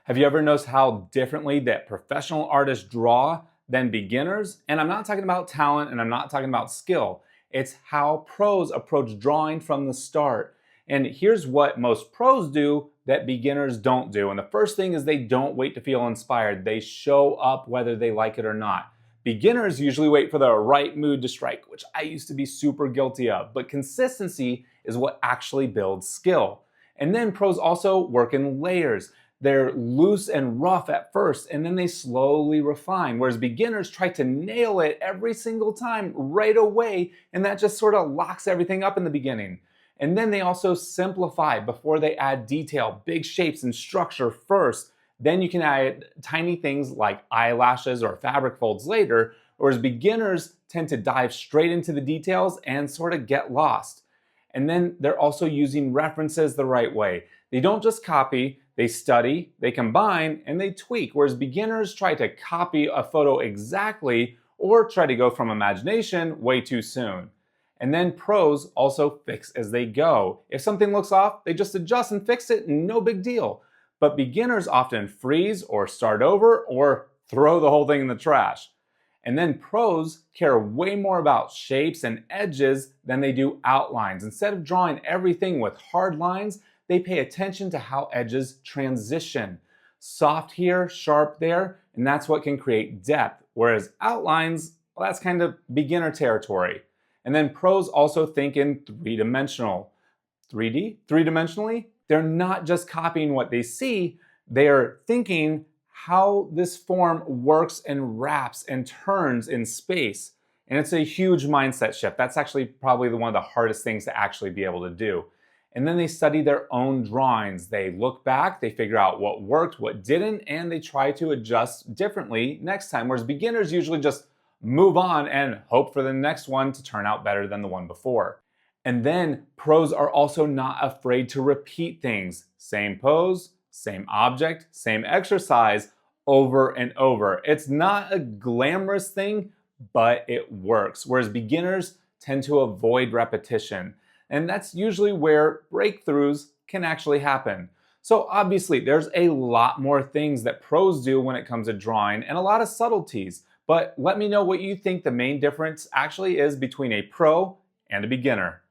Have you ever noticed how differently that professional artists draw than beginners? And I'm not talking about talent and I'm not talking about skill. It's how pros approach drawing from the start. And here's what most pros do that beginners don't do. And the first thing is they don't wait to feel inspired. They show up whether they like it or not. Beginners usually wait for the right mood to strike, which I used to be super guilty of. But consistency is what actually builds skill. And then pros also work in layers. They're loose and rough at first, and then they slowly refine. Whereas beginners try to nail it every single time right away, and that just sort of locks everything up in the beginning. And then they also simplify before they add detail, big shapes and structure first. Then you can add tiny things like eyelashes or fabric folds later, whereas beginners tend to dive straight into the details and sort of get lost. And then they're also using references the right way. They don't just copy, they study, they combine, and they tweak, whereas beginners try to copy a photo exactly or try to go from imagination way too soon. And then pros also fix as they go. If something looks off, they just adjust and fix it, no big deal. But beginners often freeze or start over or throw the whole thing in the trash. And then pros care way more about shapes and edges than they do outlines. Instead of drawing everything with hard lines, they pay attention to how edges transition. Soft here, sharp there, and that's what can create depth. Whereas outlines, well, that's kind of beginner territory. And then pros also think in three-dimensional. 3D, three-dimensionally, they're not just copying what they see, they're thinking how this form works and wraps and turns in space. And it's a huge mindset shift. That's actually probably one of the hardest things to actually be able to do. And then they study their own drawings. They look back, they figure out what worked, what didn't, and they try to adjust differently next time. Whereas beginners usually just move on and hope for the next one to turn out better than the one before. And then pros are also not afraid to repeat things. Same pose, same object, same exercise over and over. It's not a glamorous thing, but it works. Whereas beginners tend to avoid repetition. And that's usually where breakthroughs can actually happen. So obviously there's a lot more things that pros do when it comes to drawing and a lot of subtleties. But let me know what you think the main difference actually is between a pro and a beginner.